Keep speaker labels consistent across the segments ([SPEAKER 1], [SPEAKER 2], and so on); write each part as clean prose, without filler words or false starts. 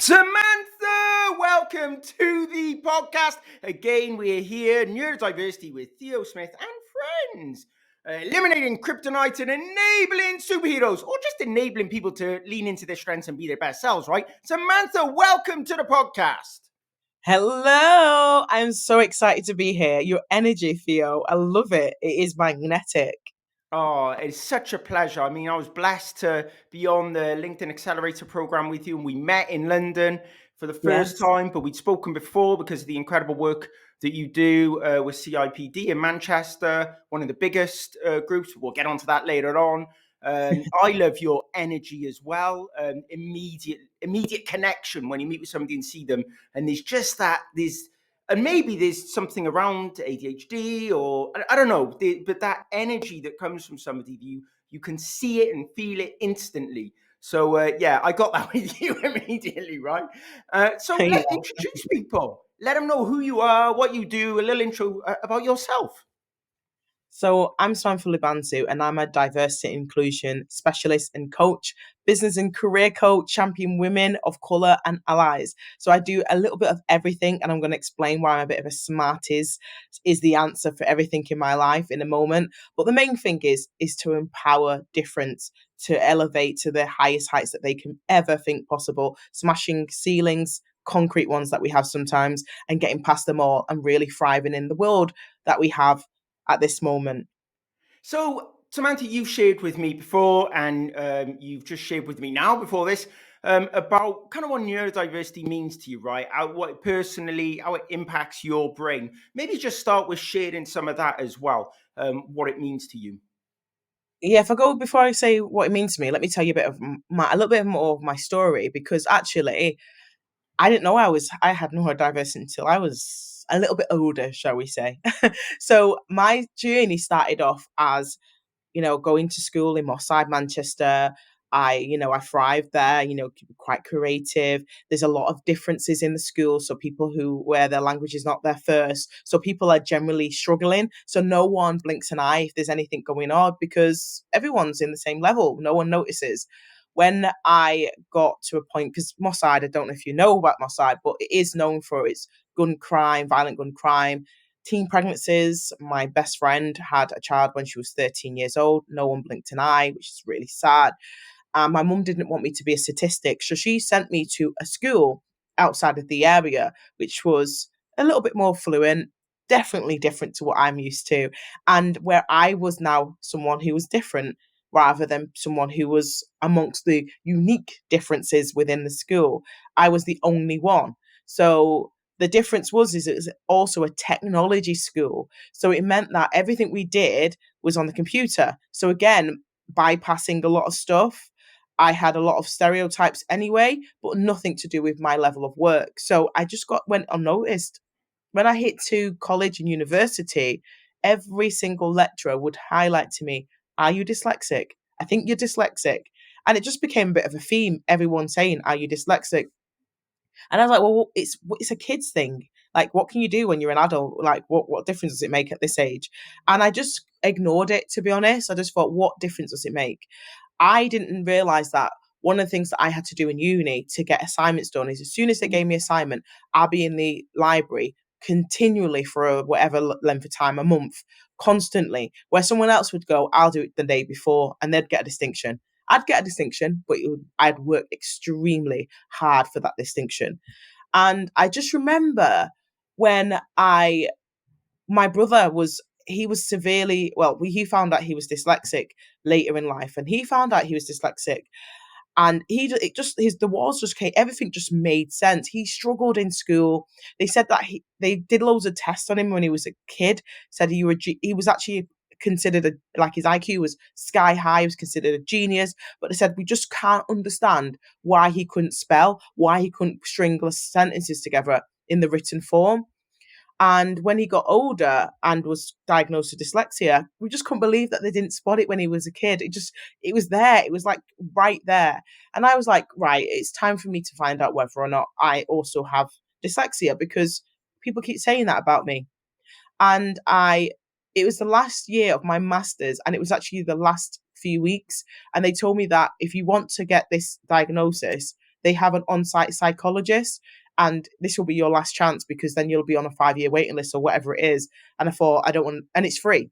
[SPEAKER 1] Samantha, welcome to the podcast. Again, we're here, Neurodiversity with Theo Smith and Friends. Eliminating kryptonite and enabling superheroes, or just enabling people to lean into their strengths and be their best selves, right? Samantha, welcome to the podcast.
[SPEAKER 2] Hello, I'm so excited to be here. Your energy, Theo, I love it. It is magnetic.
[SPEAKER 1] Oh, it's such a pleasure. I mean, I was blessed to be on the LinkedIn Accelerator program with you, and we met in London for the first
[SPEAKER 2] Yes.
[SPEAKER 1] time, but we'd spoken before because of the incredible work that you do with CIPD in Manchester, one of the biggest groups. We'll get onto that later on. I love your energy as well. Immediate connection when you meet with somebody and see them, and there's just and maybe there's something around ADHD, or I don't know, but that energy that comes from somebody, you can see it and feel it instantly. So yeah, I got that with you immediately, right? So
[SPEAKER 2] Yeah.
[SPEAKER 1] let's introduce people. Let them know who you are, what you do, a little intro about yourself.
[SPEAKER 2] So I'm Samantha Lubanzu, and I'm a diversity and inclusion specialist and coach, business and career coach, champion women of colour and allies. So I do a little bit of everything, and I'm going to explain why I'm a bit of a smarties is the answer for everything in my life in a moment. But the main thing is to empower difference, to elevate to the highest heights that they can ever think possible, smashing ceilings, concrete ones that we have sometimes, and getting past them all and really thriving in the world that we have at this moment.
[SPEAKER 1] So, Samantha, you've shared with me before, and you've just shared with me now before this about kind of what neurodiversity means to you, right? What personally, how it impacts your brain. Maybe just start with sharing some of that as well, what it means to you.
[SPEAKER 2] Yeah, if I go before I say what it means to me, let me tell you a bit of a little bit more of my story because actually, I didn't know I had neurodiversity until I was a little bit older, shall we say? So my journey started off as going to school in Moss Side, Manchester. I thrived there, quite creative. There's a lot of differences in the school. So people where their language is not their first. So people are generally struggling. So no one blinks an eye if there's anything going on because everyone's in the same level. No one notices. When I got to a point, because Moss Side, I don't know if you know about Moss Side, but it is known for its gun crime, violent gun crime, teen pregnancies. My best friend had a child when she was 13 years old. No one blinked an eye, which is really sad. My mum didn't want me to be a statistic, so she sent me to a school outside of the area, which was a little bit more fluent, definitely different to what I'm used to, and where I was now someone who was different rather than someone who was amongst the unique differences within the school. I was the only one. So the difference is it was also a technology school. So it meant that everything we did was on the computer. So again, bypassing a lot of stuff. I had a lot of stereotypes anyway, but nothing to do with my level of work. So I just went unnoticed. When I hit to college and university, every single lecturer would highlight to me, "Are you dyslexic? I think you're dyslexic." And it just became a bit of a theme, everyone saying, "Are you dyslexic?" And I was like, well, it's a kid's thing. Like, what can you do when you're an adult? Like, what difference does it make at this age? And I just ignored it, to be honest. I just thought, what difference does it make? I didn't realize that one of the things that I had to do in uni to get assignments done is as soon as they gave me assignment, I'll be in the library continually for whatever length of time, a month, constantly. Where someone else would go, I'll do it the day before, and they'd get a distinction. I'd get a distinction, but I'd work extremely hard for that distinction. And I just remember when my brother he was severely, well, he found out he was dyslexic later in life, and he found out he was dyslexic, and the walls just came, everything just made sense. He struggled in school. They said that they did loads of tests on him when he was a kid, said he was actually considered like his IQ was sky high, he was considered a genius, but they said we just can't understand why he couldn't spell, why he couldn't string sentences together in the written form. And when he got older and was diagnosed with dyslexia, we just couldn't believe that they didn't spot it when he was a kid. It was there. It was like right there. And I was like, right, it's time for me to find out whether or not I also have dyslexia because people keep saying that about me. And it was the last year of my master's, and it was actually the last few weeks. And they told me that if you want to get this diagnosis, they have an on-site psychologist, and this will be your last chance because then you'll be on a 5-year waiting list or whatever it is. And I thought, I don't want, and it's free,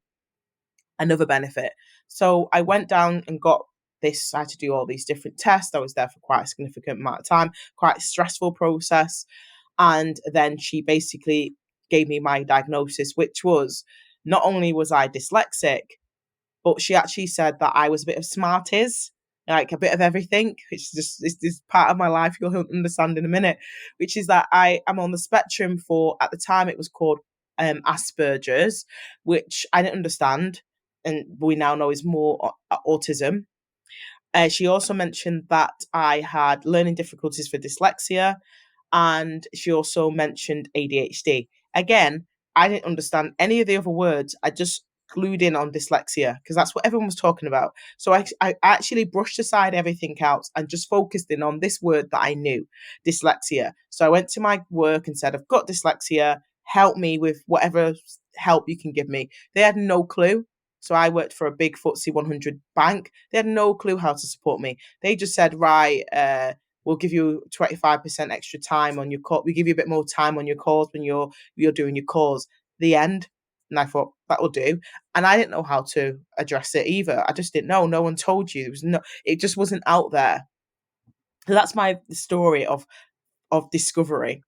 [SPEAKER 2] another benefit. So I went down and got this. I had to do all these different tests. I was there for quite a significant amount of time, quite a stressful process. And then she basically gave me my diagnosis, which was, not only was I dyslexic, but she actually said that I was a bit of smarties, like a bit of everything, which is just this part of my life you'll understand in a minute, which is that I am on the spectrum for, at the time it was called Asperger's, which I didn't understand, and we now know is more autism. She also mentioned that I had learning difficulties for dyslexia, and she also mentioned ADHD. Again, I didn't understand any of the other words. I just glued in on dyslexia because that's what everyone was talking about. So I actually brushed aside everything else and just focused in on this word that I knew, dyslexia. So I went to my work and said, I've got dyslexia. Help me with whatever help you can give me. They had no clue. So I worked for a big FTSE 100 bank. They had no clue how to support me. They just said, right, we'll give you 25% extra time on your call. We give you a bit more time on your calls when you're doing your calls. The end. And I thought that will do. And I didn't know how to address it either. I just didn't know. No one told you. It was no. It just wasn't out there. So that's my story of discovery.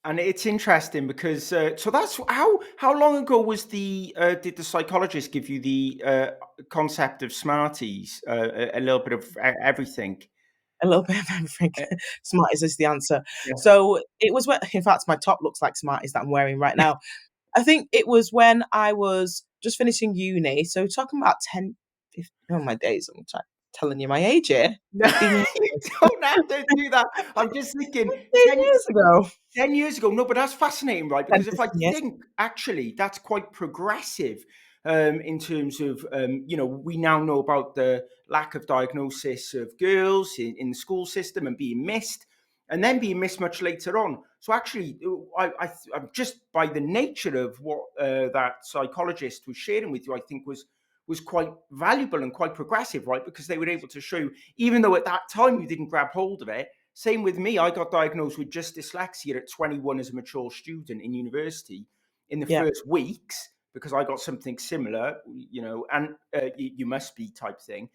[SPEAKER 1] And it's interesting because so that's how long ago was the did the psychologist give you the concept of smarties? A little bit of everything.
[SPEAKER 2] A little bit of everything.
[SPEAKER 1] Uh,
[SPEAKER 2] Smarties is the answer.
[SPEAKER 1] yeah.
[SPEAKER 2] So it was when, in fact, my top looks like Smarties that I'm wearing right now. I think it was when I was just finishing uni. So talking about 10, 15, oh my days, telling you my age here.
[SPEAKER 1] No,
[SPEAKER 2] 15 years,
[SPEAKER 1] you don't have to do that. I'm just thinking
[SPEAKER 2] 15 years ago.
[SPEAKER 1] 10 years ago. No, but that's fascinating, right?
[SPEAKER 2] 10,
[SPEAKER 1] Because if I
[SPEAKER 2] 15 years.
[SPEAKER 1] think actually that's quite progressive in terms of, we now know about the lack of diagnosis of girls in the school system and being missed, and then being missed much later on. So actually, I'm just by the nature of what that psychologist was sharing with you, I think was quite valuable and quite progressive, right? Because they were able to show, even though at that time you didn't grab hold of it. Same with me. I got diagnosed with just dyslexia at 21 as a mature student in university in the
[SPEAKER 2] Yeah.
[SPEAKER 1] first weeks because I got something similar, and you must be type thing.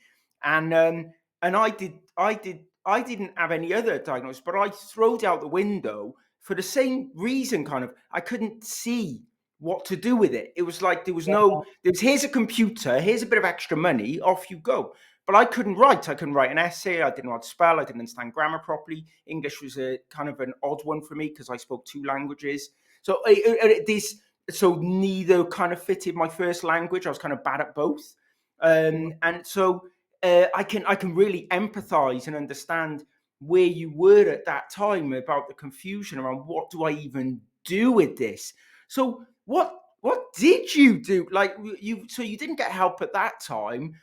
[SPEAKER 1] And I didn't have any other diagnosis, but I throwed out the window for the same reason, kind of. I couldn't see what to do with it. It was like here's a computer, here's a bit of extra money, off you go. But I couldn't write. I couldn't write an essay. I didn't know how to spell. I didn't understand grammar properly. English was a kind of an odd one for me because I spoke two languages. So so neither kind of fitted my first language. I was kind of bad at both, and so I can really empathise and understand where you were at that time about the confusion around what do I even do with this. So what did you do? Like so you didn't get help at that time.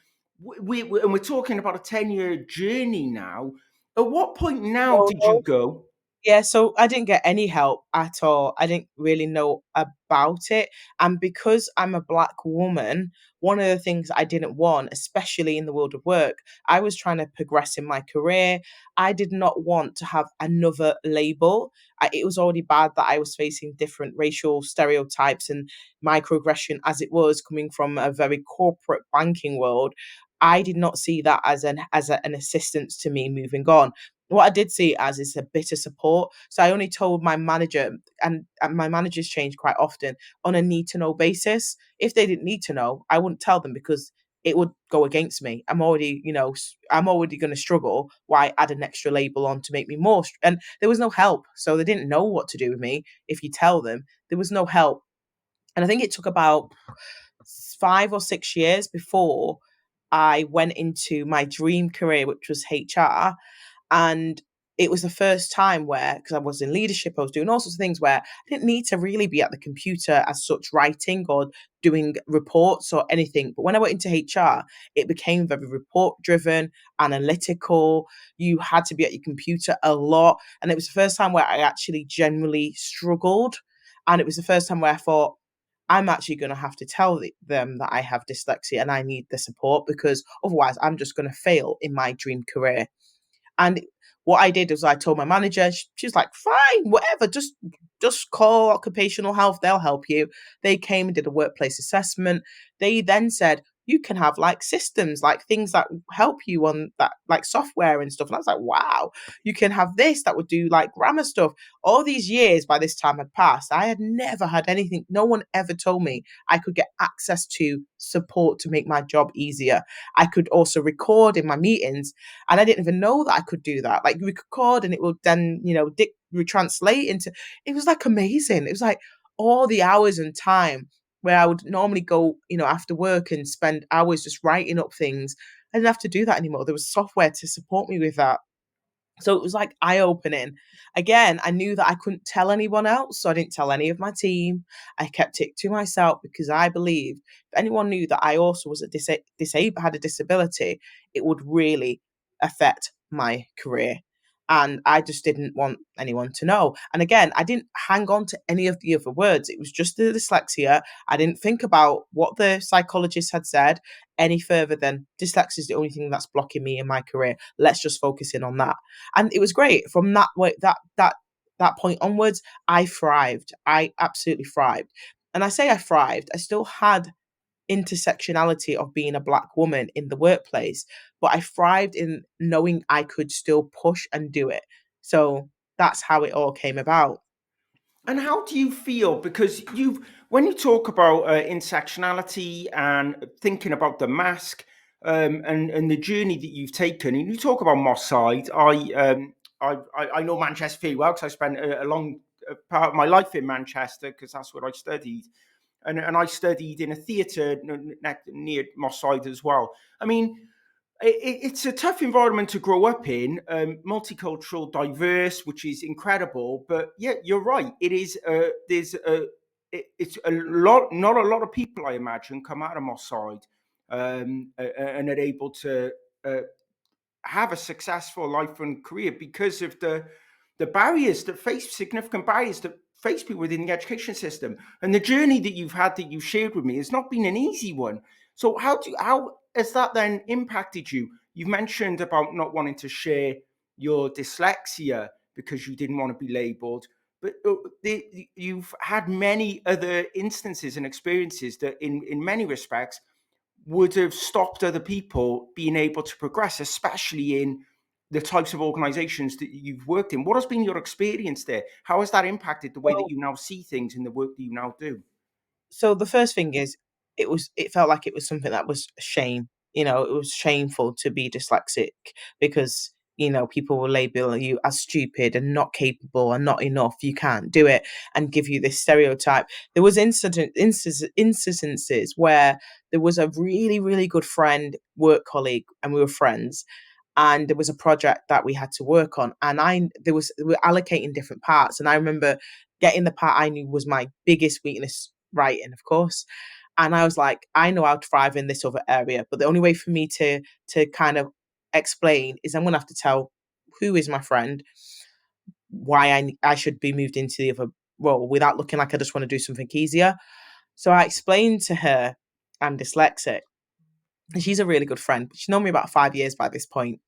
[SPEAKER 1] And we're talking about a 10-year journey now. At what point now
[SPEAKER 2] No,
[SPEAKER 1] did you
[SPEAKER 2] no.
[SPEAKER 1] go?
[SPEAKER 2] Yeah, so I didn't get any help at all. I didn't really know about it. And because I'm a Black woman, one of the things I didn't want, especially in the world of work, I was trying to progress in my career. I did not want to have another label. It was already bad that I was facing different racial stereotypes and microaggression as it was coming from a very corporate banking world. I did not see that as an assistance to me moving on. What I did see it as is a bit of support. So I only told my manager, and my managers change quite often on a need to know basis. If they didn't need to know, I wouldn't tell them because it would go against me. I'm already going to struggle. Why add an extra label on to make me more? And there was no help. So they didn't know what to do with me. If you tell them, there was no help. And I think it took about 5 or 6 years before I went into my dream career, which was HR. And it was the first time where, because I was in leadership, I was doing all sorts of things where I didn't need to really be at the computer as such, writing or doing reports or anything. But when I went into HR, it became very report driven, analytical. You had to be at your computer a lot. And it was the first time where I actually generally struggled. And it was the first time where I thought, I'm actually going to have to tell them that I have dyslexia and I need the support because otherwise I'm just going to fail in my dream career. And what I did was I told my manager, she was like, fine, whatever, just call occupational health, they'll help you. They came and did a workplace assessment. They then said, you can have like systems, like things that help you on that, like software and stuff. And I was like, wow, you can have this that would do like grammar stuff. All these years by this time had passed. I had never had anything. No one ever told me I could get access to support to make my job easier. I could also record in my meetings, and I didn't even know that I could do that. Like record, and it would then, retranslate into. It was like amazing. It was like all the hours and time where I would normally go, after work and spend hours just writing up things. I didn't have to do that anymore. There was software to support me with that. So it was like eye opening. Again, I knew that I couldn't tell anyone else. So I didn't tell any of my team. I kept it to myself because I believed if anyone knew that I also was had a disability, it would really affect my career. And I just didn't want anyone to know. And again, I didn't hang on to any of the other words. It was just the dyslexia. I didn't think about what the psychologist had said any further than dyslexia is the only thing that's blocking me in my career. Let's just focus in on that. And it was great from that way, that point onwards. I thrived. I absolutely thrived. And I say I thrived. I still had intersectionality of being a Black woman in the workplace, but I thrived in knowing I could still push and do it. So that's how it all came about.
[SPEAKER 1] And how do you feel? Because when you talk about intersectionality and thinking about the mask, and the journey that you've taken, and you talk about Moss Side, I know Manchester very well because I spent a long part of my life in Manchester because that's where I studied, and I studied in a theatre near Moss Side as well. I mean, it's a tough environment to grow up in, multicultural, diverse, which is incredible. But yeah, you're right. It is. It's a lot. Not a lot of people, I imagine, come out of Moss Side, and are able to uh, have a successful life and career because of the barriers that face significant barriers that face people within the education system. And the journey that you've had, that you've shared with me, has not been an easy one. So how has that then impacted you? You've mentioned about not wanting to share your dyslexia because you didn't want to be labeled, but you've had many other instances and experiences that in many respects would have stopped other people being able to progress, especially in the types of organizations that you've worked in. What has been your experience there? How has that impacted the way that
[SPEAKER 2] Well,
[SPEAKER 1] you now see things in the work that you now do?
[SPEAKER 2] so the first thing is it felt like it was something that was a shame. It was shameful to be dyslexic because people will label you as stupid and not capable and not enough, you can't do it, and give you this stereotype. There was instances where there was a really really good friend, work colleague, and we were friends, and there was a project that we had to work on, and we were allocating different parts, and I remember getting the part I knew was my biggest weakness, writing, of course. And I was like, I know how to thrive in this other area, but the only way for me to kind of explain is I'm gonna have to tell who is my friend why I should be moved into the other role without looking like I just want to do something easier. So I explained to her I'm dyslexic, and she's a really good friend. She's known me about 5 years by this point.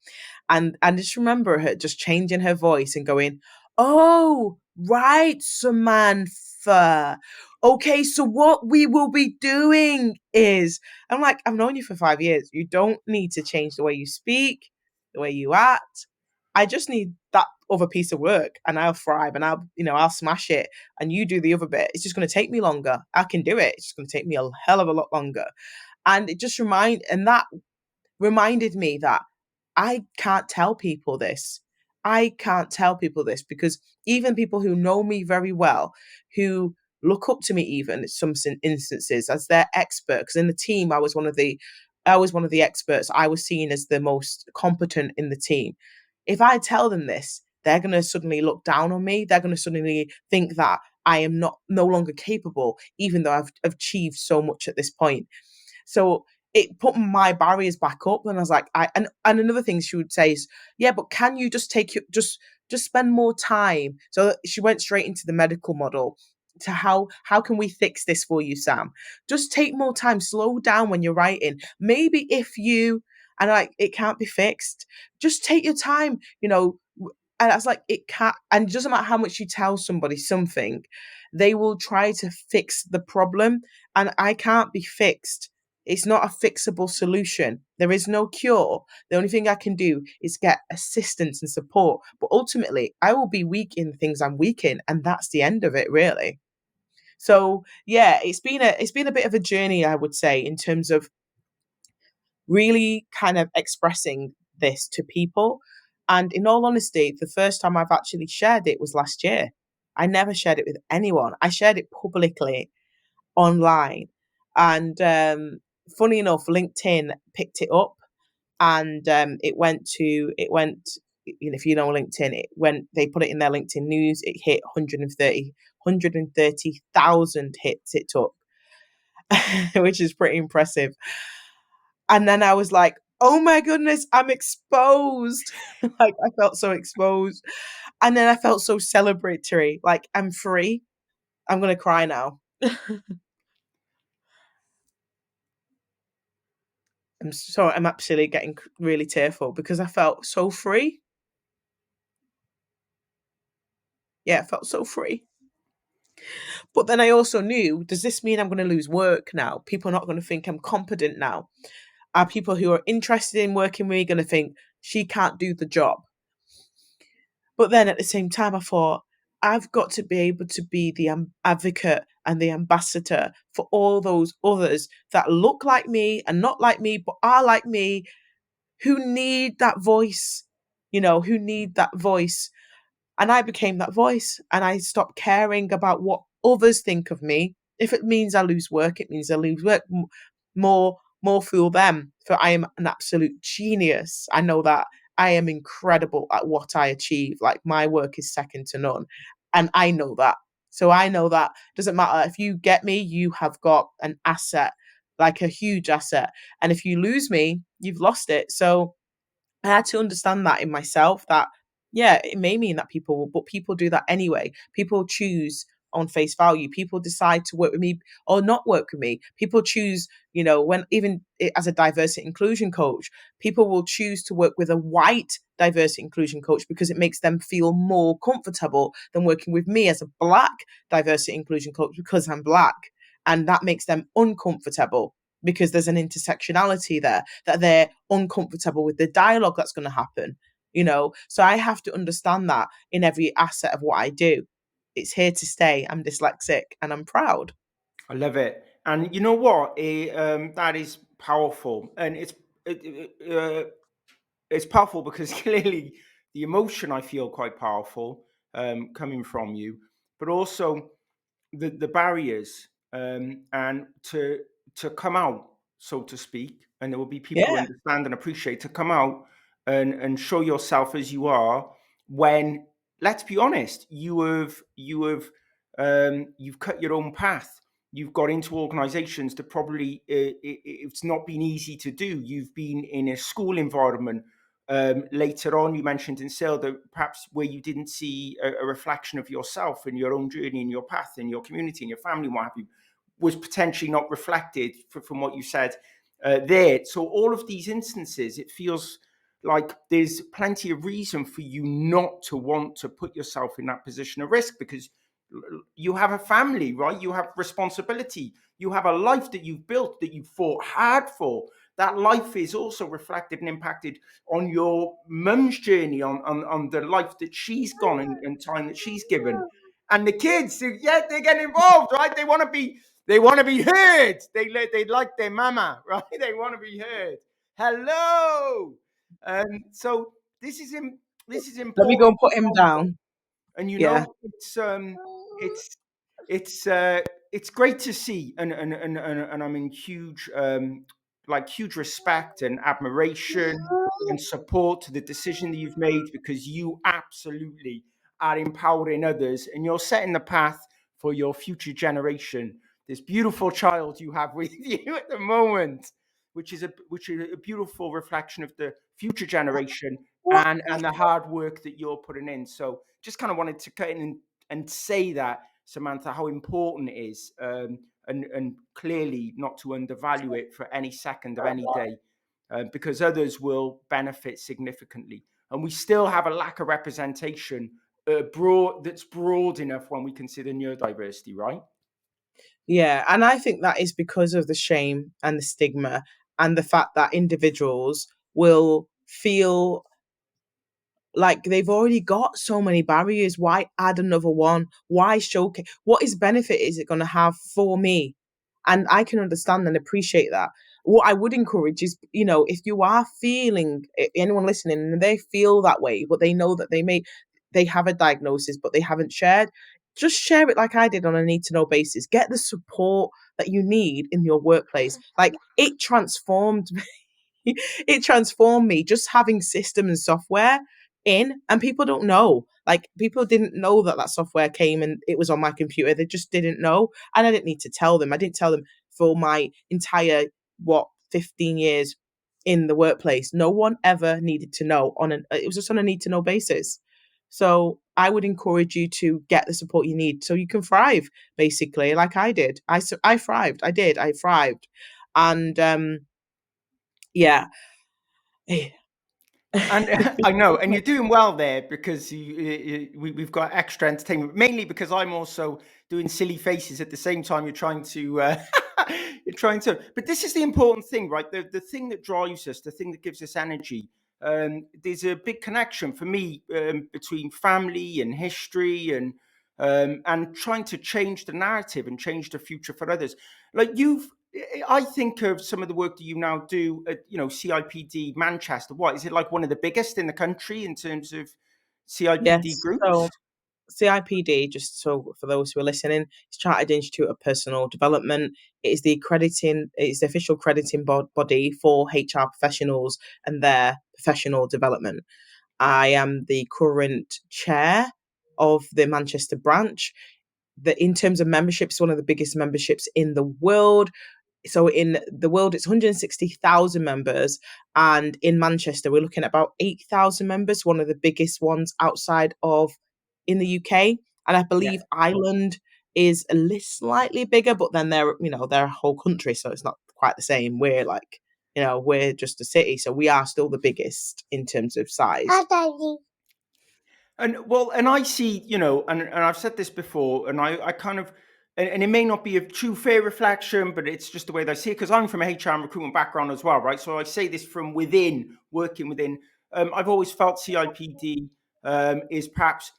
[SPEAKER 2] And just remember her just changing her voice and going, "Oh, right, Samantha. Okay, so what we will be doing is," I'm like, "I've known you for 5 years. You don't need to change the way you speak, the way you act. I just need that other piece of work and I'll thrive and I'll smash it. And you do the other bit. It's just gonna take me longer. I can do it. It's just gonna take me a hell of a lot longer." And that reminded me that I can't tell people this. I can't tell people this because even people who know me very well, who look up to me even in some instances as their expert, because in the team I was one of the experts. I was seen as the most competent in the team. If I tell them this, they're going to suddenly look down on me. They're going to suddenly think that I am no longer capable, even though I've achieved so much at this point. So it put my barriers back up, and I was like, and another thing she would say is, yeah, but can you just just spend more time? So she went straight into the medical model to how can we fix this for you, Sam? Just take more time, slow down when you're writing. Maybe if you and like it can't be fixed. Just take your time. And I was like, it can't, and it doesn't matter how much you tell somebody something, they will try to fix the problem. And I can't be fixed. It's not a fixable solution. There is no cure. The only thing I can do is get assistance and support. But ultimately, I will be weak in the things I'm weak in, and that's the end of it, really. So yeah, it's been a bit of a journey, I would say, in terms of really kind of expressing this to people. And in all honesty, the first time I've actually shared it was last year. I never shared it with anyone. I shared it publicly online. And funny enough, LinkedIn picked it up, and if you know LinkedIn, they put it in their LinkedIn news, it hit 130,000 hits it took, which is pretty impressive. And then I was like, oh my goodness, I'm exposed. Like, I felt so exposed. And then I felt so celebratory. Like, I'm free. I'm going to cry now. I'm actually getting really tearful because I felt so free. Yeah, I felt so free. But then I also knew, does this mean I'm going to lose work now? People are not going to think I'm competent now. Are people who are interested in working with me going to think she can't do the job? But then at the same time, I thought, I've got to be able to be the advocate and the ambassador for all those others that look like me and not like me, but are like me, who need that voice, who need that voice. And I became that voice, and I stopped caring about what others think of me. If it means I lose work, it means I lose work. More fool them, for I am an absolute genius. I know that I am incredible at what I achieve. Like, my work is second to none. And I know that. So I know that doesn't matter. If you get me, you have got an asset, like a huge asset. And if you lose me, you've lost it. So I had to understand that in myself, that yeah, it may mean that but people do that anyway. People choose on face value. People decide to work with me or not work with me. People choose, when even as a diversity inclusion coach, people will choose to work with a white diversity inclusion coach because it makes them feel more comfortable than working with me as a black diversity inclusion coach because I'm black. And that makes them uncomfortable because there's an intersectionality there, that they're uncomfortable with the dialogue that's going to happen. So I have to understand that in every asset of what I do. It's here to stay. I'm dyslexic and I'm proud.
[SPEAKER 1] I love it. And you know what? That is powerful, and it's powerful because clearly the emotion I feel quite powerful coming from you, but also the barriers, and to come out, so to speak, and there will be people who
[SPEAKER 2] Yeah.
[SPEAKER 1] understand and appreciate, to come out and show yourself as you are, when, let's be honest, you've cut your own path. You've got into organizations that probably it's not been easy to do. You've been in a school environment. Later on, you mentioned in sale that perhaps where you didn't see a reflection of yourself and your own journey and your path and your community and your family, what have you, was potentially not reflected from what you said there. So all of these instances, it feels like there's plenty of reason for you not to want to put yourself in that position of risk, because you have a family, right? You have responsibility. You have a life that you've built, that you fought hard for. That life is also reflected and impacted on your mum's journey, on the life that she's gone, and time that she's given. And the kids, yeah, they get involved, right? They want to be heard. They like their mama, right? They want to be heard. Hello. So this is this is
[SPEAKER 2] Let me go
[SPEAKER 1] important.
[SPEAKER 2] and put him down.
[SPEAKER 1] And
[SPEAKER 2] Yeah.
[SPEAKER 1] it's it's uh it's great to see, and I'm in huge respect and admiration and support to the decision that you've made, because you absolutely are empowering others, and you're setting the path for your future generation. This beautiful child you have with you at the moment, which is a beautiful reflection of the future generation, and the hard work that you're putting in. So just kind of wanted to cut in and say that, Samantha, how important it is, and clearly not to undervalue it for any second of any day, because others will benefit significantly. and we still have a lack of representation that's broad enough when we consider neurodiversity, right?
[SPEAKER 2] Yeah, and I think that is because of the shame and the stigma and the fact that individuals will feel like they've already got so many barriers. Why add another one? Why showcase? What is benefit is it going to have for me? And I can understand and appreciate that. What I would encourage is, if you are feeling, anyone listening, and they feel that way, but they know that they have a diagnosis, but they haven't shared, just share it like I did on a need to know basis. Get the support that you need in your workplace. Like it transformed it transformed me just having system and software in, and people don't know, like people didn't know that that software came and it was on my computer. They just didn't know, and I didn't need to tell them. I didn't tell them for my entire, 15 years in the workplace. No one ever needed to know. It was just on a need to know basis. So I would encourage you to get the support you need so you can thrive, basically, like I did. I thrived. I thrived. And yeah.
[SPEAKER 1] And I know, and you're doing well there because we've got extra entertainment. Mainly because I'm also doing silly faces at the same time. You're trying to, you're trying to. But this is the important thing, right? The thing that drives us, the thing that gives us energy. There's a big connection for me between family and history and trying to change the narrative and change the future for others. Like I think of some of the work that you now do at, CIPD Manchester. What is it, like one of the biggest in the country in terms of CIPD
[SPEAKER 2] Yes. So
[SPEAKER 1] groups?
[SPEAKER 2] CIPD, just so for those who are listening, is Chartered Institute of Personal Development. It's the official crediting body for HR professionals and their professional development. I am the current chair of the Manchester branch. That in terms of memberships, one of the biggest memberships in the world. So in the world, it's 160,000 members, and in Manchester, we're looking at about 8,000 members, one of the biggest ones outside of in the UK. And I
[SPEAKER 1] Yeah.
[SPEAKER 2] believe Ireland is a little slightly bigger, but then they're a whole country, so it's not quite the same. We're like, we're just a city, so we are still the biggest in terms of size.
[SPEAKER 1] And I see, and I've said this before, and I kind of, and it may not be a true fair reflection, but it's just the way that I see it, because I'm from a HR and recruitment background as well, right? So I say this from within, working within. I've always felt CIPD is perhaps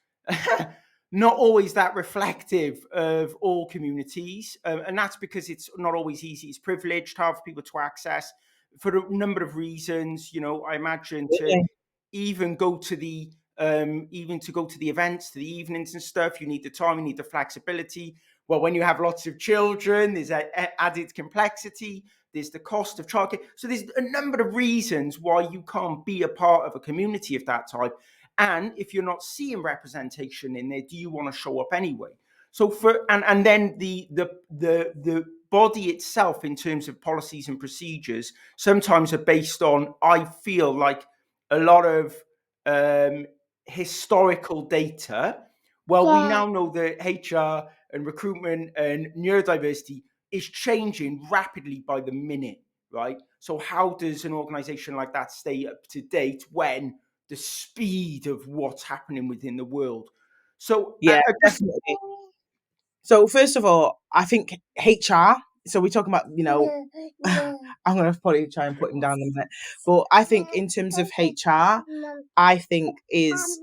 [SPEAKER 1] not always that reflective of all communities. And that's because it's not always easy. It's privileged to have people to access for a number of reasons. I imagine to even go to the events, to the evenings and stuff, you need the time, you need the flexibility. Well, when you have lots of children, there's added complexity, there's the cost of childcare. So there's a number of reasons why you can't be a part of a community of that type. And if you're not seeing representation in there, do you want to show up anyway? So and then the body itself, in terms of policies and procedures, sometimes are based on, I feel like, a lot of historical data. Well, we now know that HR and recruitment and neurodiversity is changing rapidly by the minute, right? So how does an organization like that stay up to date when the speed of what's happening within the world? So
[SPEAKER 2] Yeah,
[SPEAKER 1] I just,
[SPEAKER 2] definitely. So first of all, I think HR. So we're talking about, I'm gonna probably try and put him down in a minute. But I think in terms of HR, I think is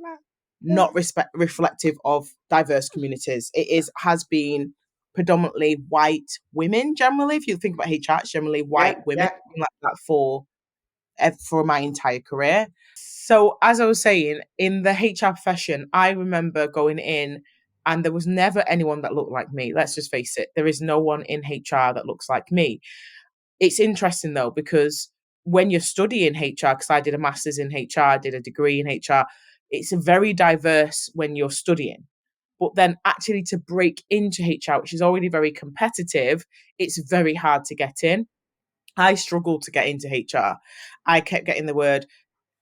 [SPEAKER 2] not reflective of diverse communities. It has been predominantly white women generally. If you think about HR, it's generally white
[SPEAKER 1] yeah,
[SPEAKER 2] women.
[SPEAKER 1] yeah,
[SPEAKER 2] It's been like that for my entire career. So as I was saying, in the HR profession, I remember going in and there was never anyone that looked like me. Let's just face it. There is no one in HR that looks like me. It's interesting though, because when you're studying HR, because I did a master's in HR, I did a degree in HR, it's a very diverse when you're studying. But then actually to break into HR, which is already very competitive, it's very hard to get in. I struggled to get into HR. I kept getting the word,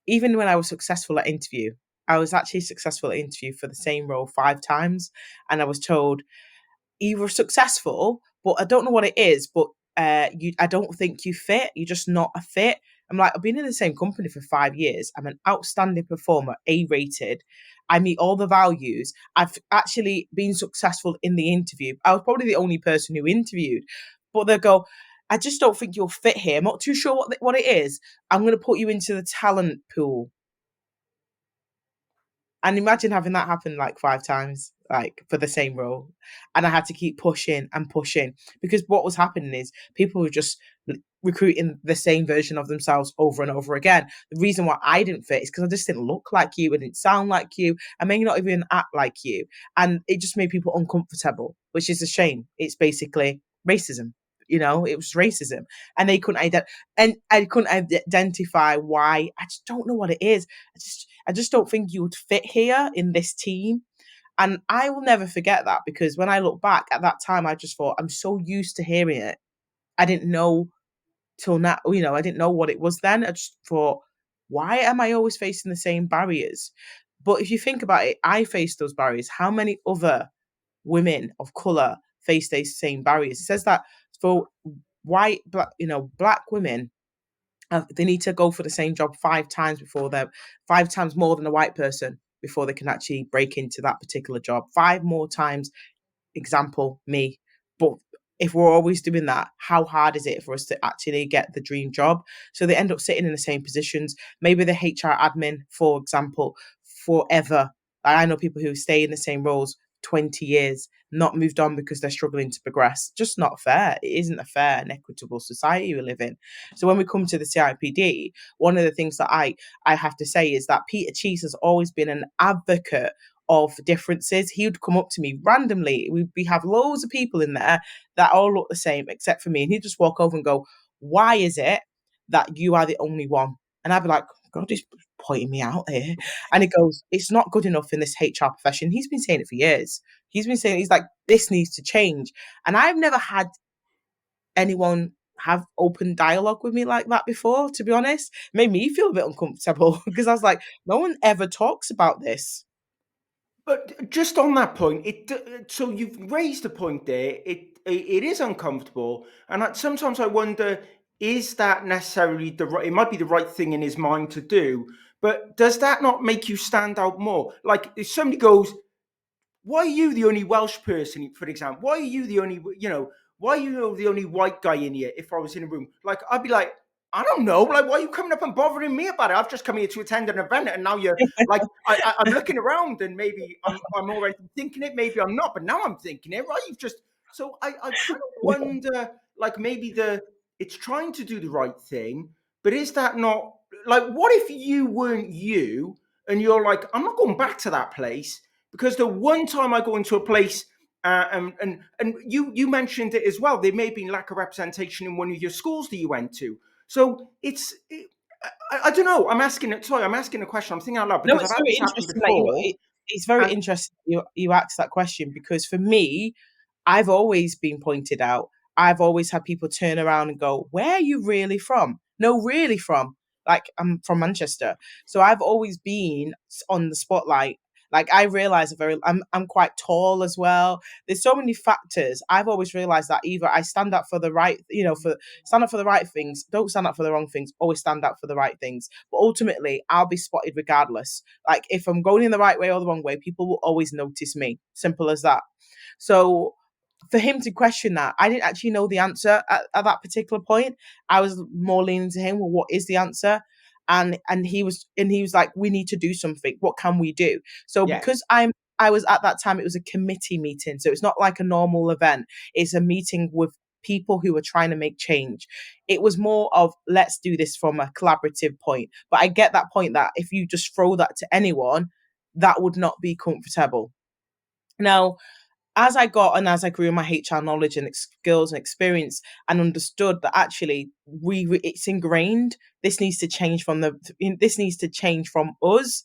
[SPEAKER 2] even when I was successful at interview, I was actually successful at interview for the same role 5 times. And I was told, you were successful, but I don't know what it is, but I don't think you fit. You're just not a fit. I'm like, I've been in the same company for 5 years. I'm an outstanding performer, A rated. I meet all the values. I've actually been successful in the interview. I was probably the only person who interviewed, but they go, I just don't think you'll fit here. I'm not too sure what it is. I'm going to put you into the talent pool. And imagine having that happen like 5 times, like for the same role. And I had to keep pushing and pushing because what was happening is people were just recruiting the same version of themselves over and over again. The reason why I didn't fit is because I just didn't look like you, I didn't sound like you, I may not even act like you. And it just made people uncomfortable, which is a shame. It's basically racism. It was racism, and they couldn't and I couldn't identify why. I just don't know what it is. I just don't think you would fit here in this team. And I will never forget that because when I look back at that time, I just thought, I'm so used to hearing it. I didn't know till now, I didn't know what it was then. I just thought, why am I always facing the same barriers? But if you think about it, I faced those barriers. How many other women of color face these same barriers? It says that for black women, they need to go for the same job 5 times before they're 5 times more than a white person before they can actually break into that particular job. 5 more times, example, me. But if we're always doing that, how hard is it for us to actually get the dream job? So they end up sitting in the same positions. Maybe the HR admin, for example, forever. I know people who stay in the same roles 20 years, not moved on because they're struggling to progress. Just not fair. It isn't a fair and equitable society we live in. So when we come to the CIPD, one of the things that I have to say is that Peter Cheese has always been an advocate of differences. He would come up to me randomly. We have loads of people in there that all look the same except for me. And he'd just walk over and go, why is it that you are the only one? And I'd be like, God, he's pointing me out here. And he goes, it's not good enough in this HR profession. He's been saying it for years. He's like, this needs to change. And I've never had anyone have open dialogue with me like that before, to be honest. It made me feel a bit uncomfortable because I was like, no one ever talks about this.
[SPEAKER 1] But just on that point, so you've raised a point there. It is uncomfortable, and sometimes I wonder, is that necessarily the right? It might be the right thing in his mind to do, but does that not make you stand out more? Like if somebody goes, why are you the only Welsh person, for example? Why are you the only, why are you the only white guy in here? If I was in a room, like I'd be like, I don't know, like why are you coming up and bothering me about it? I've just come here to attend an event, and now you're like, I'm looking around, and maybe I'm already thinking it, maybe I'm not, but now I'm thinking it, right? You've just so I kind of wonder, like maybe it's trying to do the right thing, but is that not like what if you weren't you, and you're like, I'm not going back to that place because the one time I go into a place, and you mentioned it as well, there may have been lack of representation in one of your schools that you went to. So I don't know. I'm asking it. Sorry, I'm asking a question. I'm thinking out loud
[SPEAKER 2] No,
[SPEAKER 1] because I've
[SPEAKER 2] it's
[SPEAKER 1] had
[SPEAKER 2] very
[SPEAKER 1] this happen
[SPEAKER 2] interesting that
[SPEAKER 1] before.
[SPEAKER 2] it's very
[SPEAKER 1] And
[SPEAKER 2] interesting you asked that question because for me, I've always been pointed out. I've always had people turn around and go, "Where are you really from?" No, really from. Like I'm from Manchester, so I've always been on the spotlight. Like I realize I'm quite tall as well. There's so many factors. I've always realized that either I stand up for the right, for stand up for the right things, don't stand up for the wrong things, always stand up for the right things. But ultimately, I'll be spotted regardless. Like if I'm going in the right way or the wrong way, people will always notice me. Simple as that. So for him to question that, I didn't actually know the answer at that particular point. I was more leaning to him, well, what is the answer? And he was like, we need to do something. What can we do? So
[SPEAKER 1] yeah,
[SPEAKER 2] because I was at that time, it was a committee meeting. So it's not like a normal event. It's a meeting with people who were trying to make change. It was more of let's do this from a collaborative point. But I get that point that if you just throw that to anyone, that would not be comfortable. Now, as I got and as I grew in my HR knowledge and skills and experience and understood that actually it's ingrained, this needs to change from us.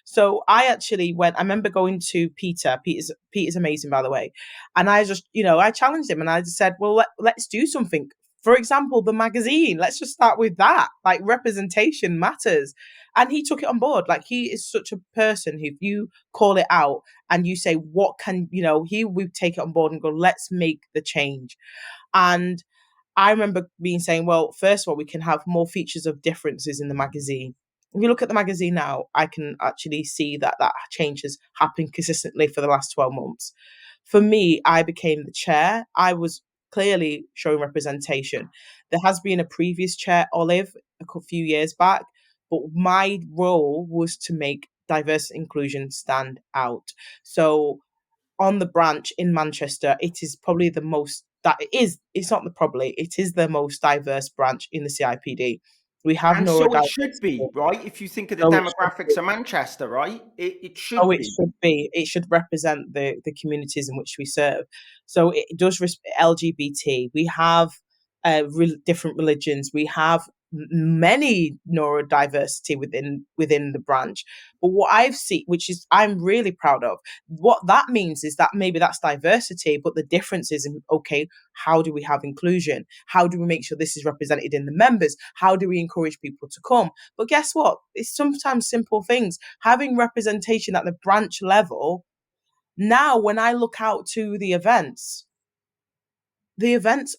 [SPEAKER 2] So I actually went, I remember going to Peter's amazing, by the way. And I just, I challenged him and I just said, well, let's do something. For example, the magazine, let's just start with that. Like representation matters. And he took it on board. Like he is such a person who, if you call it out and you say, what can, he would take it on board and go, let's make the change. And I remember being saying, well, first of all, we can have more features of differences in the magazine. If you look at the magazine now, I can actually see that that change has happened consistently for the last 12 months. For me, I became the chair. I was clearly showing representation. There has been a previous chair, Olive, few years back, but my role was to make diverse inclusion stand out. So on the branch in Manchester, it is probably the most that it is. It's not the probably. It is the most diverse branch in the CIPD. We have
[SPEAKER 1] And so it
[SPEAKER 2] neurodiverse
[SPEAKER 1] should be,
[SPEAKER 2] people,
[SPEAKER 1] right? If you think of the
[SPEAKER 2] so it should
[SPEAKER 1] demographics
[SPEAKER 2] be.
[SPEAKER 1] of Manchester, right? It
[SPEAKER 2] Oh,
[SPEAKER 1] should
[SPEAKER 2] it
[SPEAKER 1] be.
[SPEAKER 2] should be. It should represent the communities in which we serve. So it does LGBT. We have different religions. We have many neurodiversity within the branch. But what I've seen, which is I'm really proud of, what that means is that maybe that's diversity, but the difference is in, okay, how do we have inclusion? How do we make sure this is represented in the members? How do we encourage people to come? But guess what? It's sometimes simple things. Having representation at the branch level, now when I look out to the events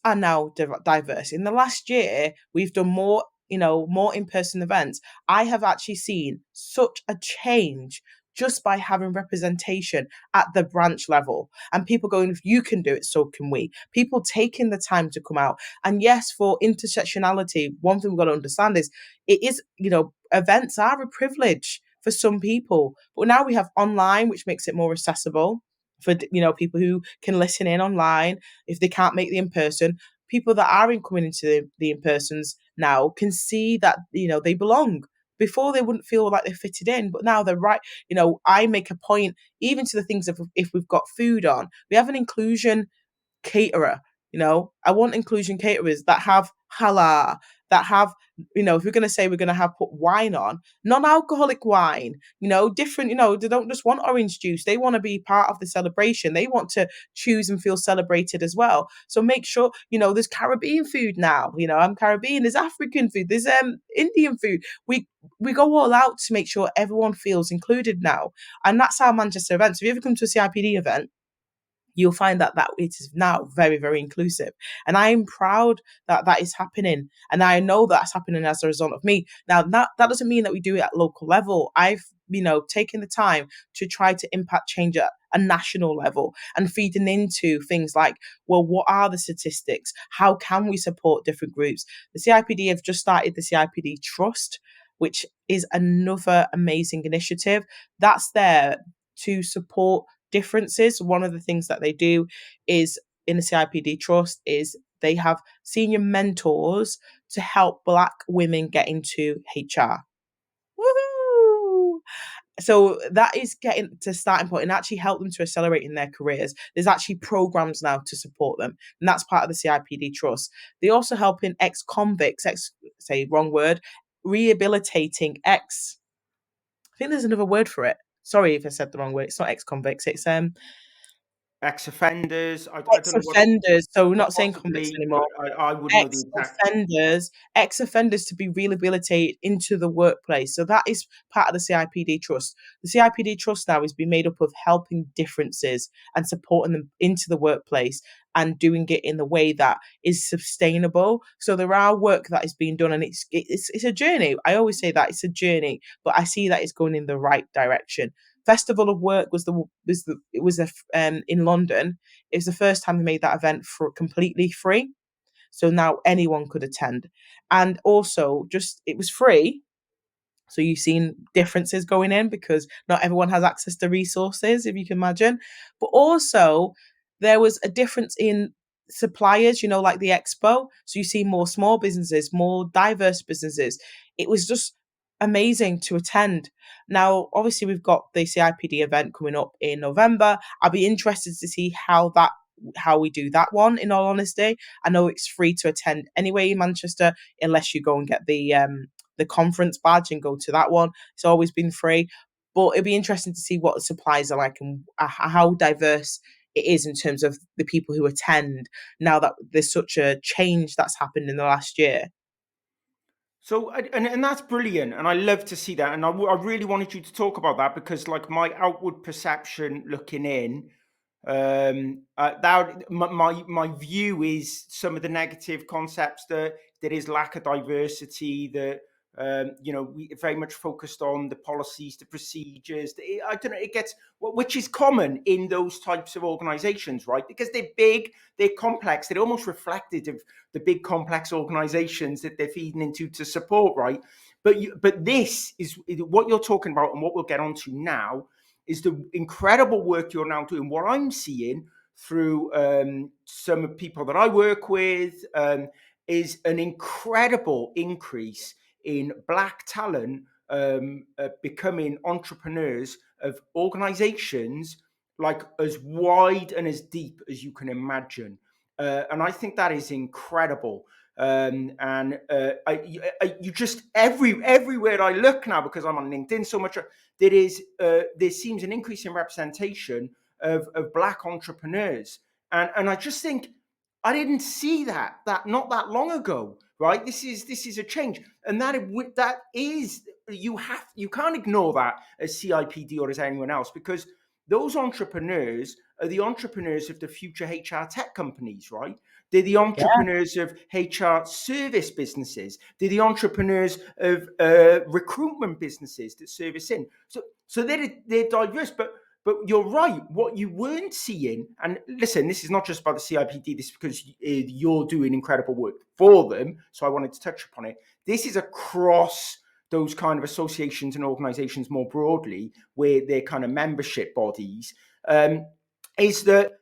[SPEAKER 2] are now diverse. In the last year, we've done more, more in-person events. I have actually seen such a change just by having representation at the branch level and people going, if you can do it, so can we. People taking the time to come out. And yes, for intersectionality, one thing we've got to understand is it is, events are a privilege for some people. But now we have online, which makes it more accessible for people who can listen in online if they can't make the in person. People that are coming into the in persons now can see that they belong. Before they wouldn't feel like they fitted in, but now they're right. I make a point even to the things of if we've got food on, we have an inclusion caterer. I want inclusion caterers that have halal, that have, if we're going to say we're going to have put wine on, non-alcoholic wine, different, they don't just want orange juice. They want to be part of the celebration. They want to choose and feel celebrated as well. So make sure, there's Caribbean food now. I'm Caribbean. There's African food. There's Indian food. We go all out to make sure everyone feels included now. And that's our Manchester events. If you ever come to a CIPD event, you'll find that it is now very, very inclusive. And I'm proud that that is happening. And I know that's happening as a result of me. Now, that doesn't mean that we do it at local level. I've, taken the time to try to impact change at a national level and feeding into things like, well, what are the statistics? How can we support different groups? The CIPD have just started the CIPD Trust, which is another amazing initiative that's there to support differences. One of the things that they do is in the CIPD Trust is they have senior mentors to help Black women get into HR. Woohoo! So that is getting to starting point and actually help them to accelerate in their careers. There's actually programs now to support them, and that's part of the CIPD Trust. They also help in ex-convicts, say wrong word, rehabilitating ex. I think there's another word for it. Sorry if I said the wrong word. It's not ex-convicts. It's
[SPEAKER 1] Ex-offenders. I don't know what it
[SPEAKER 2] ex-offenders. So we're not saying convicts
[SPEAKER 1] possibly,
[SPEAKER 2] anymore.
[SPEAKER 1] but I wouldn't know the exact.
[SPEAKER 2] Ex-offenders to be rehabilitated into the workplace. So that is part of the CIPD Trust. The CIPD Trust now is being made up of helping differences and supporting them into the workplace and doing it in the way that is sustainable. So there are work that is being done, and it's a journey. I always say that it's a journey, but I see that it's going in the right direction. Festival of Work in London. It was the first time they made that event for completely free. So now anyone could attend. And also just it was free. So you've seen differences going in because not everyone has access to resources, if you can imagine. But also there was a difference in suppliers, like the expo. So you see more small businesses, more diverse businesses. It was just amazing to attend. Now, obviously, we've got the CIPD event coming up in November. I'll be interested to see how we do that one, in all honesty. I know it's free to attend anyway in Manchester, unless you go and get the conference badge and go to that one. It's always been free. But it'd be interesting to see what the supplies are like and how diverse it is in terms of the people who attend now that there's such a change that's happened in the last year.
[SPEAKER 1] So, and that's brilliant, and I love to see that. And I really wanted you to talk about that because, like, my outward perception looking in, My view is some of the negative concepts that there is lack of diversity, that we very much focused on the policies, the procedures. I don't know. It gets, which is common in those types of organisations, right? Because they're big, they're complex, they're almost reflective of the big complex organisations that they're feeding into to support, right? But this is what you're talking about, and what we'll get onto now is the incredible work you're now doing. What I'm seeing through some people that I work with is an incredible increase in Black talent becoming entrepreneurs of organizations like as wide and as deep as you can imagine. And I think that is incredible. And you just everywhere I look now, because I'm on LinkedIn so much, there seems an increase in representation of Black entrepreneurs, and I just think I didn't see that not that long ago, right? This is a change, and that is you can't ignore that as CIPD or as anyone else, because those entrepreneurs are the entrepreneurs of the future HR tech companies, right? They're the
[SPEAKER 2] Yeah.
[SPEAKER 1] entrepreneurs of HR service businesses. They're the entrepreneurs of recruitment businesses that service in. So they're diverse, but you're right. What you weren't seeing, and listen, this is not just about the CIPD. This is because you're doing incredible work for them. So I wanted to touch upon it. This is across those kind of associations and organizations more broadly, where they're kind of membership bodies, is that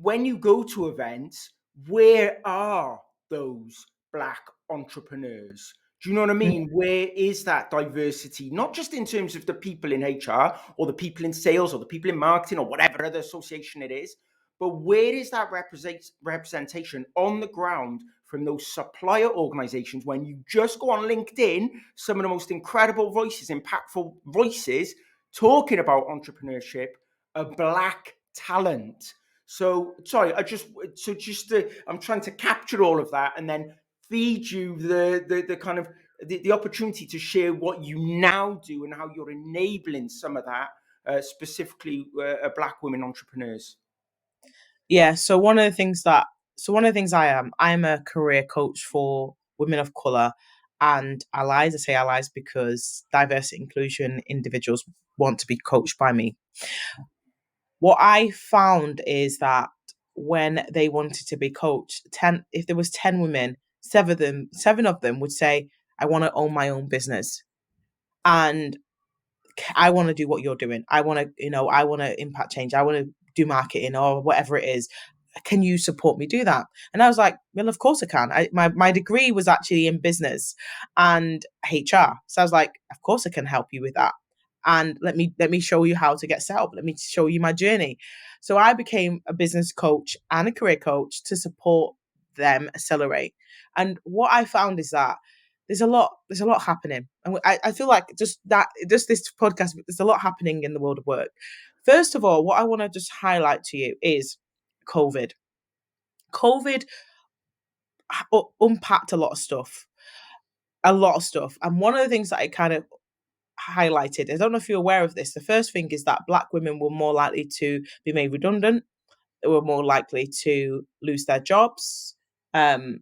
[SPEAKER 1] when you go to events, where are those Black entrepreneurs? Do you know what I
[SPEAKER 2] Mm.
[SPEAKER 1] mean? Where is that diversity? Not just in terms of the people in HR or the people in sales or the people in marketing or whatever other association it is, but where is that representation on the ground from those supplier organizations? When you just go on LinkedIn, some of the most incredible voices, impactful voices talking about entrepreneurship are Black talent. So sorry, I'm trying to capture all of that and then feed you the kind of the opportunity to share what you now do and how you're enabling some of that, specifically Black women entrepreneurs.
[SPEAKER 2] Yeah. So one of the things I'm a career coach for women of color and allies. I say allies because diversity inclusion individuals want to be coached by me. What I found is that when they wanted to be coached, if there was 10 women, seven of them would say, I want to own my own business. And I want to do what you're doing. I want to impact change. I want to do marketing or whatever it is. Can you support me do that? And I was like, well, of course I can. My degree was actually in business and HR. So I was like, of course I can help you with that. And let me show you how to get set up. Let me show you my journey. So I became a business coach and a career coach to support them accelerate. And what I found is that there's a lot happening, and I feel like just this podcast, there's a lot happening in the world of work. First of all, what I want to just highlight to you is covid. Covid unpacked a lot of stuff, and one of the things that I kind of highlighted, I don't know if you're aware of this, the first thing is that Black women were more likely to be made redundant. They were more likely to lose their jobs. Um,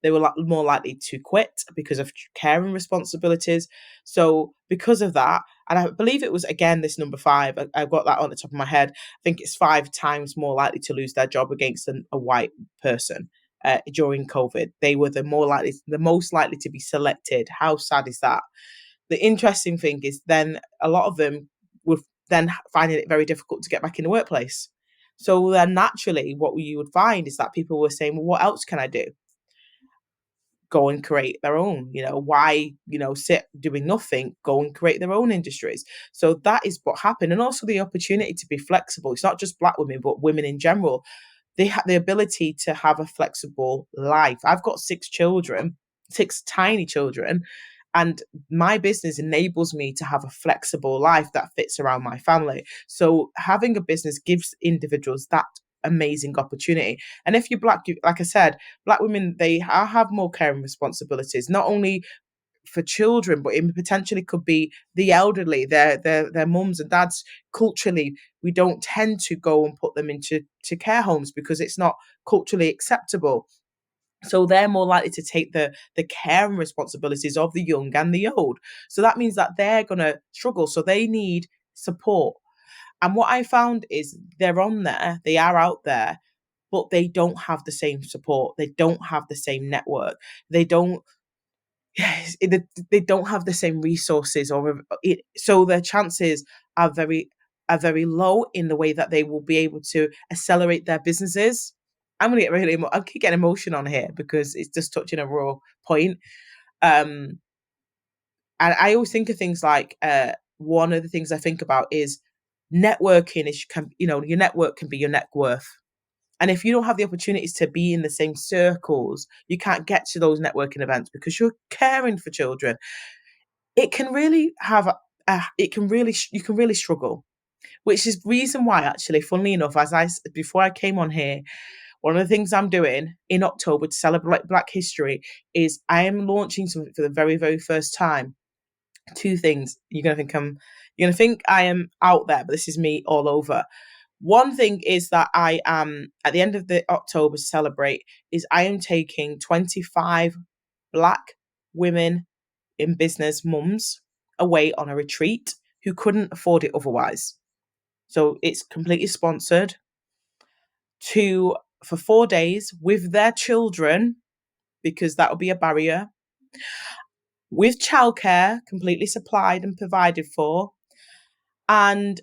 [SPEAKER 2] they were more likely to quit because of caring responsibilities. So, because of that, and I believe it was again this number five, I've got that on the top of my head. I think it's 5 times more likely to lose their job against a white person during COVID. They were the most likely to be selected. How sad is that? The interesting thing is then a lot of them were then finding it very difficult to get back in the workplace. So then naturally, what you would find is that people were saying, well, what else can I do? Go and create their own, why, sit doing nothing, go and create their own industries. So that is what happened. And also the opportunity to be flexible. It's not just Black women, but women in general. They have the ability to have a flexible life. I've got 6 children, 6 tiny children, and my business enables me to have a flexible life that fits around my family. So having a business gives individuals that amazing opportunity. And if you're Black, like I said, Black women, they have more caring responsibilities, not only for children, but it potentially could be the elderly, their mums and dads. Culturally, we don't tend to go and put them into care homes because it's not culturally acceptable. So they're more likely to take the care and responsibilities of the young and the old. So that means that they're gonna struggle. So they need support. And what I found is they're on there, they are out there, but they don't have the same support. They don't have the same network. They don't yes, they don't have the same resources so their chances are very low in the way that they will be able to accelerate their businesses. I'm gonna get I keep getting emotion on here because it's just touching a raw point. Um, and I always think of things like one of the things I think about is networking is your network can be your net worth. And if you don't have the opportunities to be in the same circles, you can't get to those networking events because you're caring for children. It can really have you can really struggle, which is reason why actually, funnily enough, before I came on here, one of the things I'm doing in October to celebrate Black History is I am launching something for the very, very first time. Two things. You're gonna think I am out there, but this is me all over. One thing is that I am at the end of the October to celebrate is I am taking 25 Black women in business mums away on a retreat who couldn't afford it otherwise. So it's completely sponsored to for 4 days with their children because that will be a barrier, with childcare completely supplied and provided for, and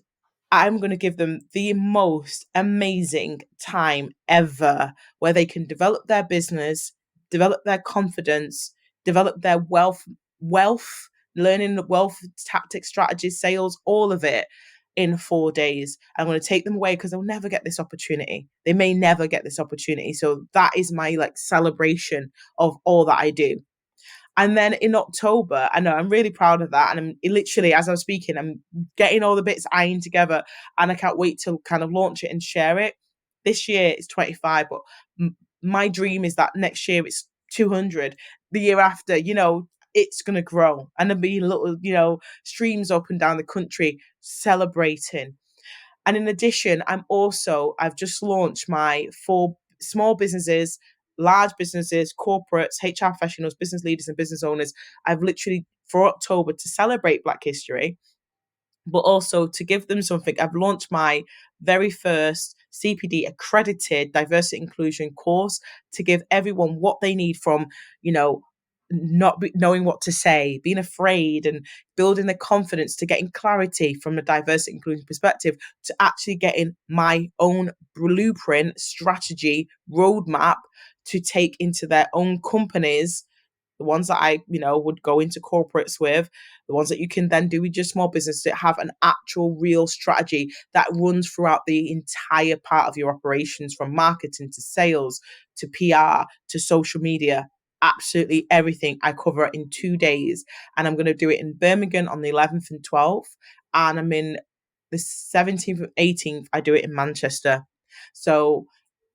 [SPEAKER 2] I'm going to give them the most amazing time ever where they can develop their business, develop their confidence, develop their wealth, learning the wealth tactics, strategies, sales, all of it in 4 days. I'm going to take them away because they'll never get this opportunity. They may never get this opportunity. So that is my like celebration of all that I do. And then in October, I know I'm really proud of that. And literally, as I'm speaking, I'm getting all the bits ironed together and I can't wait to kind of launch it and share it. This year it's 25, but my dream is that next year it's 200. The year after, it's going to grow and there'll be little, streams up and down the country celebrating. And in addition, I've just launched my 4 small businesses, large businesses, corporates, HR professionals, business leaders, and business owners. I've literally, for October, to celebrate Black History, but also to give them something. I've launched my very first CPD accredited diversity inclusion course to give everyone what they need from, knowing what to say, being afraid, and building the confidence to getting clarity from a diversity inclusion perspective to actually getting my own blueprint, strategy, roadmap to take into their own companies, the ones that I, would go into corporates with, the ones that you can then do with your small business that have an actual real strategy that runs throughout the entire part of your operations, from marketing to sales to PR to social media. Absolutely everything I cover in 2 days. And I'm going to do it in Birmingham on the 11th and 12th. And I'm in the 17th and 18th, I do it in Manchester. So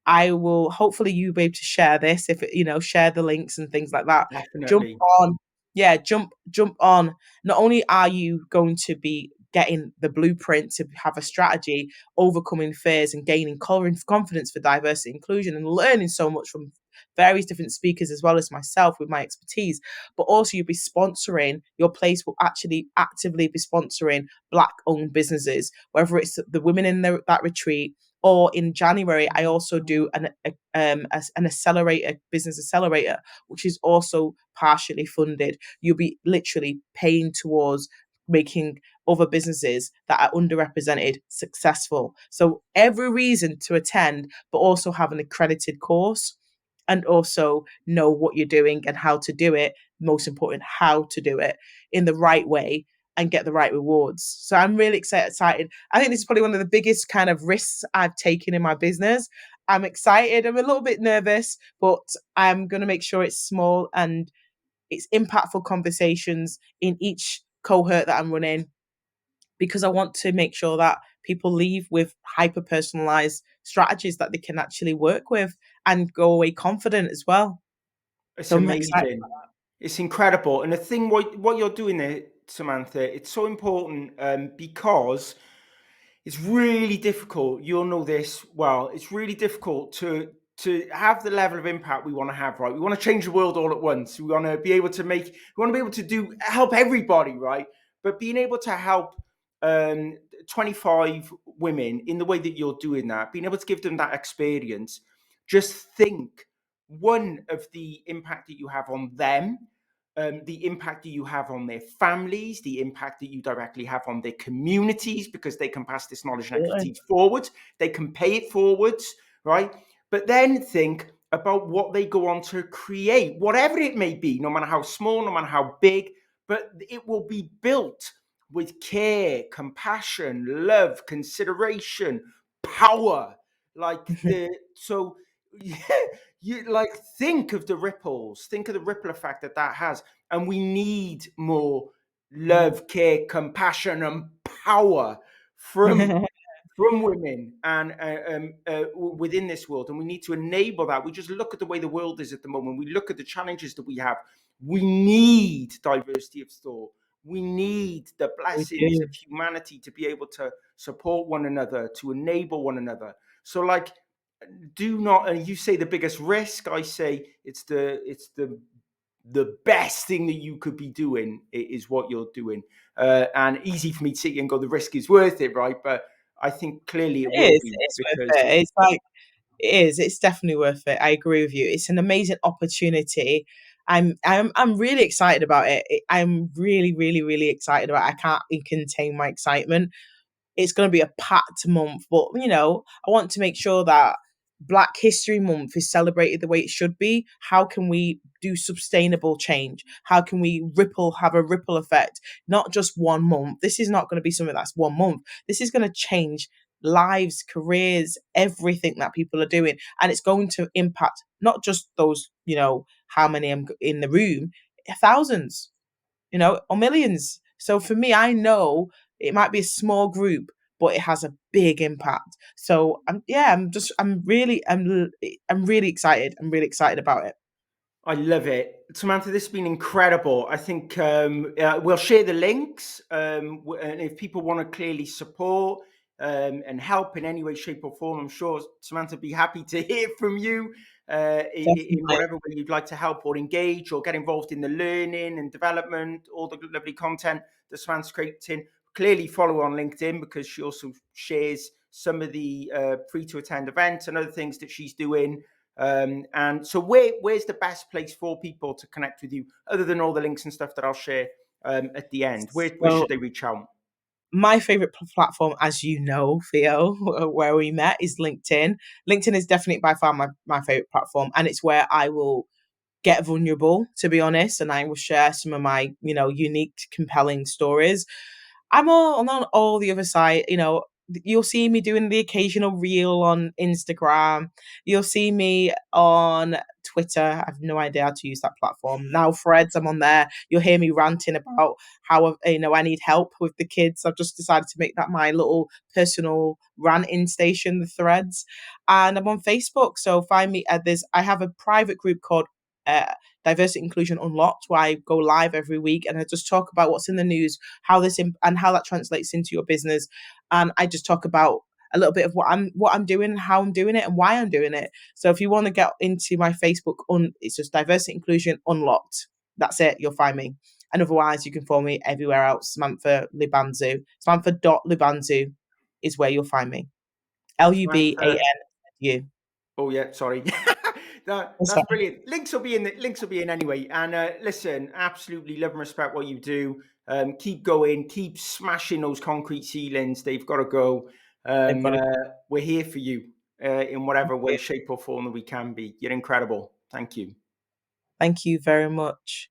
[SPEAKER 2] I will hopefully you be able to share this if share the links and things like that. Jump
[SPEAKER 1] Definitely.
[SPEAKER 2] on. Yeah, jump on. Not only are you going to be getting the blueprint to have a strategy, overcoming fears and gaining confidence for diversity inclusion and learning so much from various different speakers as well as myself with my expertise, but also you'll be sponsoring, your place will actually actively be sponsoring Black owned businesses, whether it's the women in that retreat, or in January, I also do an accelerator, business accelerator, which is also partially funded. You'll be literally paying towards making other businesses that are underrepresented successful. So every reason to attend, but also have an accredited course and also know what you're doing and how to do it. Most important, how to do it in the right way and get the right rewards. So I'm really excited. I think this is probably one of the biggest kind of risks I've taken in my business. I'm excited. I'm a little bit nervous, but I'm going to make sure it's small and it's impactful conversations in each cohort that I'm running, because I want to make sure that people leave with hyper personalized strategies that they can actually work with and go away confident as well.
[SPEAKER 1] It's
[SPEAKER 2] So I'm excited
[SPEAKER 1] amazing.
[SPEAKER 2] about that.
[SPEAKER 1] It's incredible. And the thing, what you're doing there, Samantha, it's so important, because it's really difficult. You'll know this well. It's really difficult to have the level of impact we want to have, right? We want to change the world all at once. We want to be able to help everybody, right? But being able to help 25 women in the way that you're doing that, being able to give them that experience, just think one of the impact that you have on them, the impact that you have on their families, the impact that you directly have on their communities, because they can pass this knowledge and
[SPEAKER 2] Absolutely.
[SPEAKER 1] expertise forward, they can pay it forwards, right? But then think about what they go on to create, whatever it may be, no matter how small, no matter how big, but it will be built with care, compassion, love, consideration, power. Like so yeah, you like think of the ripples, think of the ripple effect that that has. And we need more love, care, compassion, and power from women and within this world, and we need to enable that. We just look at the way the world is at the moment. We look at the challenges that we have. We need diversity of thought. We need the
[SPEAKER 2] We
[SPEAKER 1] blessings
[SPEAKER 2] do.
[SPEAKER 1] of humanity to be able to support one another, to enable one another. So, like, do not. And you say the biggest risk. I say it's the best thing that you could be doing is what you're doing. And easy for me to sit here and go, the risk is worth it, right? But I think clearly it
[SPEAKER 2] It
[SPEAKER 1] will
[SPEAKER 2] is.
[SPEAKER 1] be,
[SPEAKER 2] It's
[SPEAKER 1] because
[SPEAKER 2] worth it. It's like it is. It's definitely worth it. I agree with you. It's an amazing opportunity. I'm really excited about it. I'm really, really, really excited about it. I can't contain my excitement. It's going to be a packed month, but I want to make sure that Black History Month is celebrated the way it should be. How can we do sustainable change? How can we have a ripple effect? Not just one month. This is not going to be something that's one month. This is going to change lives, careers, everything that people are doing. And it's going to impact not just those, how many I'm in the room, thousands, or millions. So for me, I know it might be a small group, but it has a big impact. So I'm really excited. I'm really excited about it.
[SPEAKER 1] I love it. Samantha, this has been incredible. I think we'll share the links. And if people want to clearly support and help in any way, shape, or form, I'm sure Samantha would be happy to hear from you in
[SPEAKER 2] Definitely.
[SPEAKER 1] whatever way you'd like to help or engage or get involved in the learning and development, all the lovely content that Samantha's creating. Clearly follow her on LinkedIn, because she also shares some of the free to attend events and other things that she's doing. And so where's the best place for people to connect with you, other than all the links and stuff that I'll share at the end? Where
[SPEAKER 2] So
[SPEAKER 1] should they reach out?
[SPEAKER 2] my favorite platform, as you know, Theo, where we met, is LinkedIn. LinkedIn is definitely by far my favorite platform, and it's where I will get vulnerable, to be honest, and I will share some of my, unique, compelling stories. I'm all on all the other side, you'll see me doing the occasional reel on Instagram. You'll see me on Twitter. I have no idea how to use that platform. Now Threads, I'm on there. You'll hear me ranting about how I need help with the kids. I've just decided to make that my little personal ranting station, the Threads. And I'm on Facebook. So find me at this. I have a private group called uh, Diversity Inclusion Unlocked, where I go live every week and I just talk about what's in the news, and how that translates into your business. And I just talk about a little bit of what I'm doing and how I'm doing it and why I'm doing it. So if you want to get into my Facebook, it's just Diversity Inclusion Unlocked. That's it. You'll find me. And otherwise, you can follow me everywhere else. Samantha Lubanzu. Samantha.Lubanzu is where you'll find me.
[SPEAKER 1] Samantha,
[SPEAKER 2] LUBANU.
[SPEAKER 1] oh yeah, sorry. That's brilliant. Links will be in anyway. And listen, absolutely love and respect what you do. Keep going, keep smashing those concrete ceilings. They've got to go.
[SPEAKER 2] They've got to.
[SPEAKER 1] We're here for you in whatever way,
[SPEAKER 2] Yeah.
[SPEAKER 1] shape, or form that we can be. You're incredible. Thank you.
[SPEAKER 2] Thank you very much.